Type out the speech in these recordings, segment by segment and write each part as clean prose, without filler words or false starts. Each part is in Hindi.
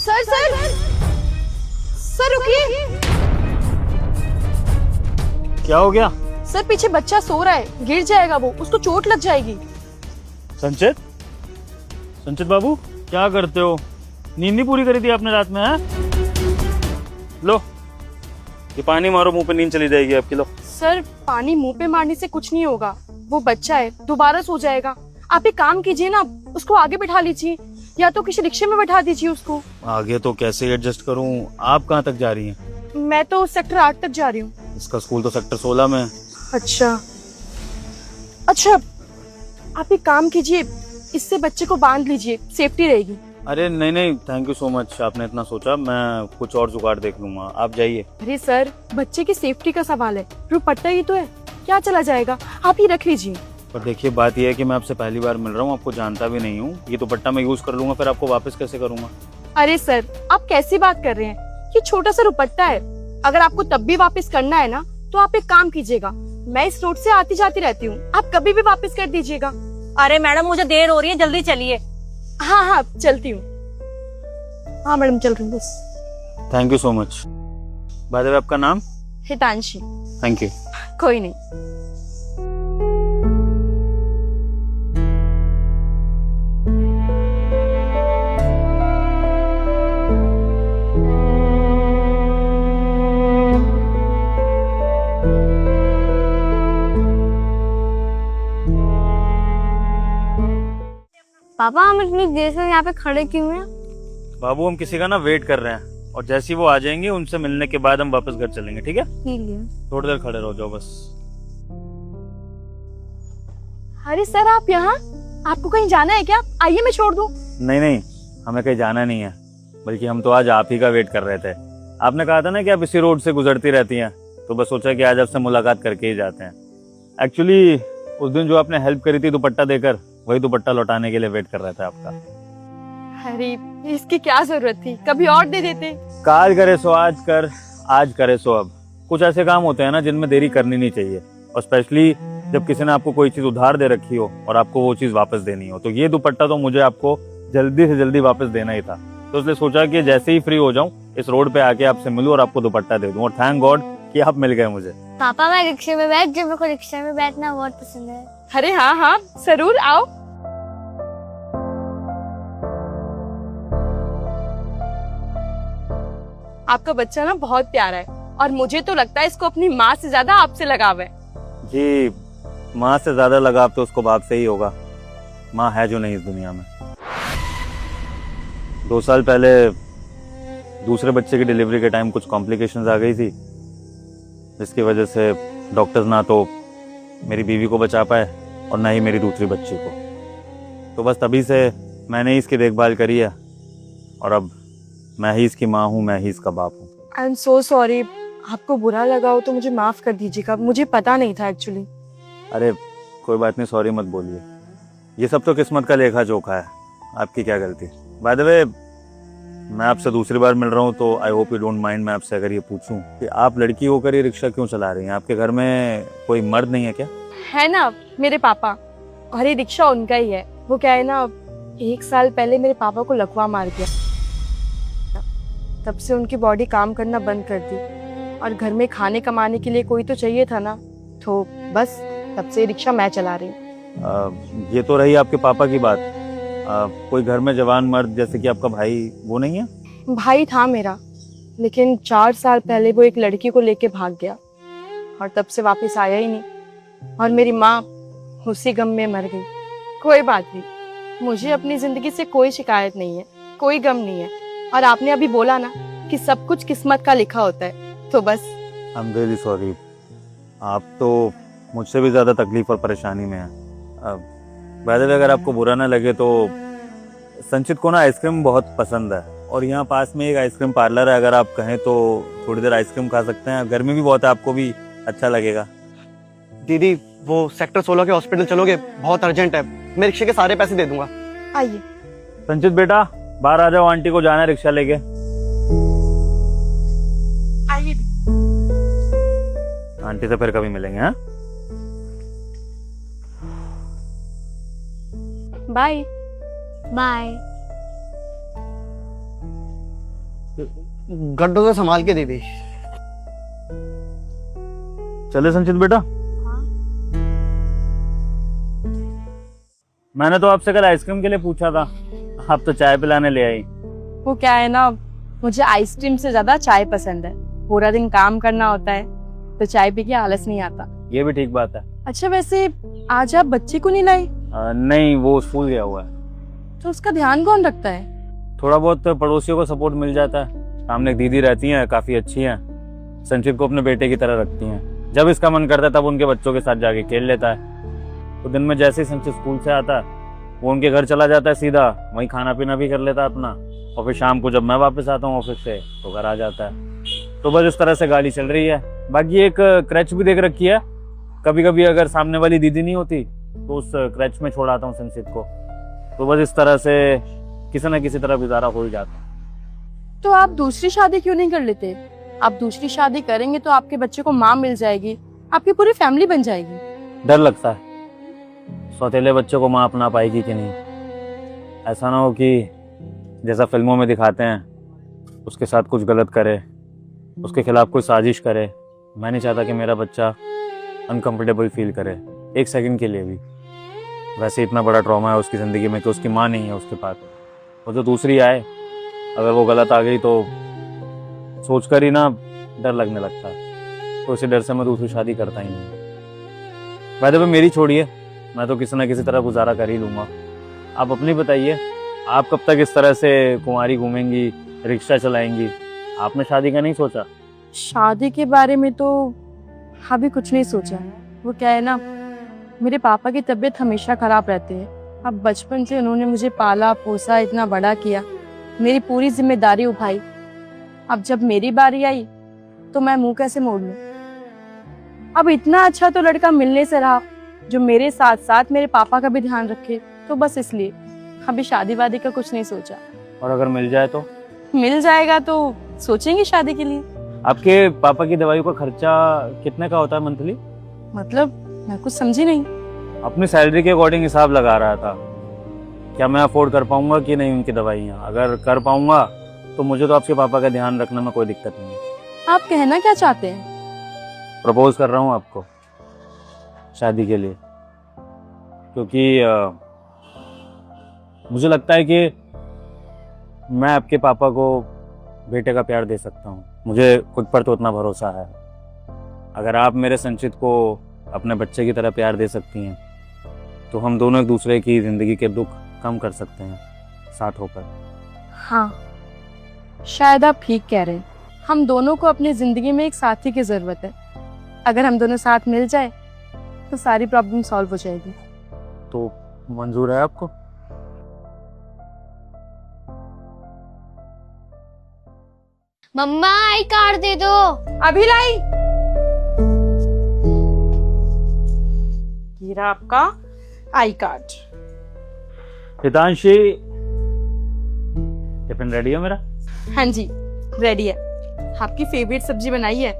सर सर सर रुकिए। क्या हो गया? सर पीछे बच्चा सो रहा है, गिर जाएगा वो, उसको चोट लग जाएगी। संचित, संचित बाबू क्या करते हो? नींद नहीं पूरी करी थी आपने रात में? हैं? लो ये पानी मारो मुंह पे, नींद चली जाएगी आपकी। लो। सर पानी मुंह पे मारने से कुछ नहीं होगा, वो बच्चा है, दोबारा सो जाएगा। आप एक काम कीजिए ना, उसको आगे बिठा लीजिए या तो किसी रिक्शे में बैठा दीजिए उसको। आगे तो कैसे एडजस्ट करूं? आप कहाँ तक जा रही हैं? मैं तो सेक्टर 8 तक जा रही हूँ। इसका स्कूल तो सेक्टर 16 में है। अच्छा अच्छा, आप एक काम कीजिए, इससे बच्चे को बांध लीजिए, सेफ्टी रहेगी। अरे नहीं नहीं, थैंक यू सो मच, आपने इतना सोचा। मैं कुछ और जुगाड़ देख लूंगा, आप जाइए। अरे सर बच्चे की सेफ्टी का सवाल है, दुपट्टा ही तो है, क्या चला जाएगा, आप ही रख लीजिए। पर देखिए बात यह है कि मैं आपसे पहली बार मिल रहा हूँ, आपको जानता भी नहीं हूँ। ये दुपट्टा मैं यूज कर लूंगा, फिर आपको वापस कैसे करूंगा? अरे सर आप कैसी बात कर रहे हैं, ये छोटा सा दुपट्टा है, अगर आपको तब भी वापस करना है ना तो आप एक काम कीजिएगा, मैं इस रोड से आती जाती रहती हूँ, आप कभी भी वापस कर दीजिएगा। अरे मैडम मुझे देर हो रही है, जल्दी चलिए। हाँ हाँ चलती हूँ। हाँ मैडम चल रही हूँ बस। Thank you so much. By the way आपका नाम? हितांशी। Thank you. कोई नहीं। पापा हम इतनी देर से यहाँ पे खड़े क्यों हैं? बाबू हम किसी का ना वेट कर रहे हैं, और जैसे ही वो आ जाएंगे उनसे मिलने के बाद हम वापस घर चलेंगे, ठीक है? ठीक है। थोड़ी देर खड़े रहो जाओ बस। अरे सर आप यहाँ, आपको कहीं जाना है क्या? आइए मैं छोड़ दूँ। नहीं नहीं, हमें कहीं जाना नहीं है, बल्कि हम तो आज आप ही का वेट कर रहे थे। आपने कहा था ना कि आप इसी रोड से गुजरती रहती हैं, तो बस सोचा कि आज आपसे मुलाकात करके ही जाते हैं। एक्चुअली उस दिन जो आपने हेल्प करी थी दुपट्टा देकर, वही दुपट्टा लौटाने के लिए वेट कर रहा था आपका। अरे इसकी क्या जरूरत थी, कभी और दे देते। काल करे सो आज कर, आज करे सो अब। कुछ ऐसे काम होते हैं ना जिनमें देरी करनी नहीं चाहिए, और स्पेशली जब किसी ने आपको कोई चीज उधार दे रखी हो और आपको वो चीज वापस देनी हो। तो ये दुपट्टा तो मुझे आपको जल्दी से जल्दी वापस देना ही था, तो इसलिए सोचा कि जैसे ही फ्री हो जाऊं इस रोड पे आके आपसे मिलूं और आपको दुपट्टा दे दूं। और थैंक गॉड कि आप मिल गए मुझे। पापा मैं रिक्शे में बैठ, जो मेरे को रिक्शे में बैठना बहुत पसंद है। अरे हाँ हाँ जरूर आओ। आपका बच्चा ना बहुत प्यारा है, और मुझे तो लगता है इसको अपनी माँ से ज्यादा आपसे लगाव है। जी, माँ से ज्यादा लगाव तो उसको बाप से ही होगा। माँ है जो नहीं इस दुनिया में। 2 साल पहले दूसरे बच्चे की डिलीवरी के टाइम कुछ कॉम्प्लिकेशंस आ गई थी, जिसकी वजह से डॉक्टर्स ना तो मेरी बीवी को बचा पाए और ना ही मेरी दूसरी बच्ची को। तो बस तभी से मैंने ही इसकी देखभाल करी है, और अब मैं ही इसकी माँ हूँ, मैं ही इसका बाप हूँ। आई एम सो सॉरी, आपको बुरा लगा हो तो मुझे माफ कर दीजिएगा, मुझे पता नहीं था एक्चुअली। अरे कोई बात नहीं, सॉरी मत बोलिए, ये सब तो किस्मत का लेखा जोखा है, आपकी क्या गलती। बाय द वे मैं आपसे दूसरी बार मिल रहा हूँ, तो I hope you don't mind मैं आपसे अगर ये पूछूं कि आप लड़की होकर ये रिक्शा क्यों चला रही हैं? आपके घर में कोई मर्द नहीं है क्या? है ना मेरे पापा, और ये रिक्शा उनका ही है। वो क्या है ना, 1 साल पहले मेरे पापा को लकवा मार गया, तब से उनकी बॉडी काम करना बंद कर दी, और घर में खाने कमाने के लिए कोई तो चाहिए था ना, तो बस तब से रिक्शा मैं चला रही हूँ। ये तो रही आपके पापा की बात। कोई घर में जवान मर्द जैसे कि आपका भाई, वो नहीं है? भाई था मेरा, लेकिन 4 साल पहले वो एक लड़की को लेके भाग गया, और तब से वापस आया ही नहीं, और मेरी माँ उसी गम में मर गई। कोई बात नहीं, मुझे अपनी जिंदगी से कोई शिकायत नहीं है, कोई गम नहीं है। और आपने अभी बोला ना कि सब कुछ किस्मत का लिखा होता है, तो बस। आई एम रियली सॉरी, आप तो मुझसे भी ज्यादा तकलीफ और परेशानी में हैं। बाय द वे अगर आपको बुरा ना लगे तो संचित को ना आइसक्रीम बहुत पसंद है, और यहाँ पास में एक आइसक्रीम पार्लर है, अगर आप कहें तो थोड़ी देर आइसक्रीम खा सकते हैं। गर्मी भी बहुत है, आपको भी अच्छा लगेगा। दीदी वो सेक्टर 16 के हॉस्पिटल चलोगे, बहुत अर्जेंट है, मैं रिक्शे के सारे पैसे दे दूंगा। आइए। संचित बेटा बाहर आ जाओ, आंटी को जाना है रिक्शा लेके। आइए। आंटी से फिर कभी मिलेंगे। हाँ बाय। बाय। गड्ढों से संभाल के दीदी। चले संचित बेटा। मैंने तो आपसे कल आइसक्रीम के लिए पूछा था, आप तो चाय पिलाने ले आई। वो क्या है ना, मुझे आइसक्रीम से ज्यादा चाय पसंद है। पूरा दिन काम करना होता है तो चाय पी के आलस नहीं आता। ये भी ठीक बात है। अच्छा वैसे आज आप बच्चे को नहीं लाई? नहीं, वो स्कूल गया हुआ है। तो उसका ध्यान कौन रखता है? थोड़ा बहुत पड़ोसियों को सपोर्ट मिल जाता है। सामने एक दीदी रहती हैं, काफी अच्छी हैं, संचित को अपने बेटे की तरह रखती हैं। जब इसका मन करता है तब उनके बच्चों के साथ जाके खेल लेता है। तो दिन में जैसे ही संचित स्कूल से आता है वो उनके घर चला जाता है सीधा, वहीं खाना पीना भी कर लेता है अपना, और फिर शाम को जब मैं वापस आता हूँ ऑफिस से तो घर आ जाता है। तो बस इस तरह से गाड़ी चल रही है। बाकी एक क्रच भी देख रखी है, कभी कभी अगर सामने वाली दीदी नहीं होती तो उस क्रच में छोड़ आता हूँ संचित को। तो बस इस तरह से किसी न किसी तरह गुजारा हो ही जाता है। तो आप दूसरी शादी क्यों नहीं कर लेते? आप दूसरी शादी करेंगे तो आपके बच्चे को माँ मिल जाएगी, आपकी पूरी फैमिली बन जाएगी। डर लगता है सौतेले बच्चों को माँ अपना पाएगी कि नहीं। ऐसा ना हो कि जैसा फिल्मों में दिखाते हैं उसके साथ कुछ गलत करे, उसके खिलाफ कोई साजिश करे। मैं नहीं चाहता कि मेरा बच्चा अनकंफर्टेबल फील करे एक सेकंड के लिए भी। वैसे इतना बड़ा ट्रॉमा है उसकी ज़िंदगी में कि उसकी माँ नहीं है उसके पास, और जो दूसरी आए अगर वो गलत आ गई तो सोचकर ही ना डर लगने लगता है। तो इसी डर से मैं दूसरी शादी करता ही नहीं। वैसे भी मेरी छोड़िए, मैं तो किसी न किसी तरह गुजारा कर ही लूँगा। आप अपनी बताइए, आप कब तक इस तरह से कुंवारी घूमेंगी, रिक्शा चलाएंगी? आपने शादी का नहीं सोचा? शादी के बारे में तो अभी कुछ नहीं सोचा है। वो क्या है ना, मेरे पापा की तबीयत हमेशा खराब रहती है। अब बचपन से उन्होंने मुझे पाला पोसा, इतना बड़ा किया, मेरी पूरी जिम्मेदारी उठाई। अब जब मेरी बारी आई तो मैं मुंह कैसे मोड़ लूं? अब इतना अच्छा तो लड़का मिलने से रहा जो मेरे साथ साथ मेरे पापा का भी ध्यान रखे, तो बस इसलिए अभी शादी वादी का कुछ नहीं सोचा। और अगर मिल जाए तो? मिल जाएगा तो सोचेंगे शादी के लिए। आपके पापा की दवाइयों का खर्चा कितने का होता है मंथली? मतलब मैं कुछ समझी नहीं। अपनी सैलरी के अकॉर्डिंग हिसाब लगा रहा था, क्या मैं अफोर्ड कर पाऊंगा कि नहीं उनकी दवाइयाँ। अगर कर पाऊंगा तो मुझे तो आपके पापा का ध्यान रखने में कोई दिक्कत नहीं है। आप कहना क्या चाहते हैं? प्रपोज कर रहा हूँ आपको शादी के लिए, क्योंकि मुझे लगता है कि मैं आपके पापा को बेटे का प्यार दे सकता हूँ। मुझे खुद पर तो उतना भरोसा है। अगर आप मेरे संचित को अपने बच्चे की तरह प्यार दे सकती हैं तो हम दोनों एक दूसरे की जिंदगी के दुख कम कर सकते हैं साथ होकर। हाँ, शायद आप ठीक कह रहे हैं। हम दोनों को अपनी जिंदगी में एक साथी की जरूरत है। अगर हम दोनों साथ मिल जाए तो सारी प्रॉब्लम सॉल्व हो जाएगी। तो मंजूर है आपको? मम्मा आई कार्ड दे दो। अभी लाई। ये रहा आपका I card. Hitanshi, tiffin ready है मेरा? हाँ जी रेडी है। आपकी फेवरेट सब्जी बनाई है।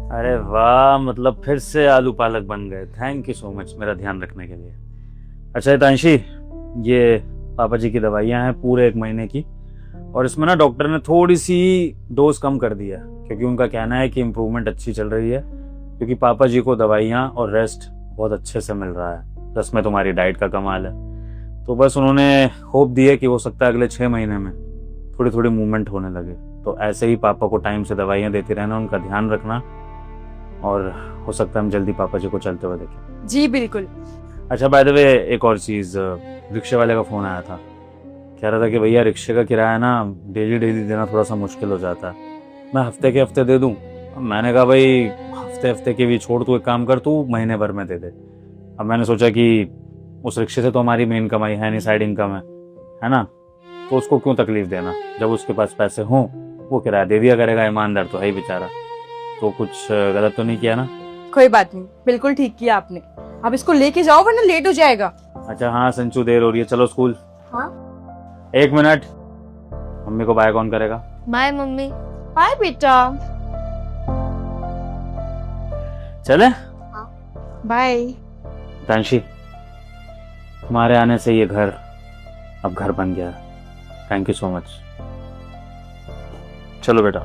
अरे वाह, मतलब फिर से आलू पालक बन गए। थैंक यू सो मच मेरा ध्यान रखने के लिए। अच्छा हितांशी, ये पापा जी की दवाइयाँ हैं पूरे 1 महीने की, और इसमें ना डॉक्टर ने थोड़ी सी डोज कम कर दिया क्योंकि उनका कहना है कि इम्प्रूवमेंट अच्छी चल रही है, क्योंकि पापा जी को दवाइयाँ और रेस्ट बहुत अच्छे से मिल रहा है। प्लस में तुम्हारी डाइट का कमाल है। तो बस उन्होंने होप दी है कि हो सकता है अगले 6 महीने में थोड़ी थोड़ी मूवमेंट होने लगे। तो ऐसे ही पापा को टाइम से दवाइयाँ देती रहना, उनका ध्यान रखना, और हो सकता है हम जल्दी पापा जी को चलते हुए देखें। जी बिल्कुल। अच्छा बाय द वे, एक और चीज़, रिक्शे वाले का फ़ोन आया था, कह रहा था कि भैया रिक्शे का किराया ना डेली देना थोड़ा सा मुश्किल हो जाता है, मैं हफ्ते के हफ्ते दे दूं। मैंने कहा भाई हफ्ते हफ्ते के भी छोड़, तू एक काम कर, तू महीने भर में दे दे। अब मैंने सोचा कि उस रिक्शे से तो हमारी मेन कमाई है नहीं, साइड इनकम है ना, तो उसको क्यों तकलीफ देना। जब उसके पास पैसे हों वो किराया दे दिया करेगा, ईमानदार तो है ही बेचारा। तो कुछ गलत तो नहीं किया ना? कोई बात नहीं, बिल्कुल ठीक किया आपने। अब इसको लेके जाओ वरना लेट हो जाएगा। अच्छा हाँ संचू, देर हो रही है, चलो स्कूल। हाँ 1 मिनट, मम्मी को बाय कौन करेगा? Bye mummy. बाय बेटा। चले बाय। तांशी, तुम्हारे आने से ये घर अब घर बन गया। Thank you so much. चलो बेटा।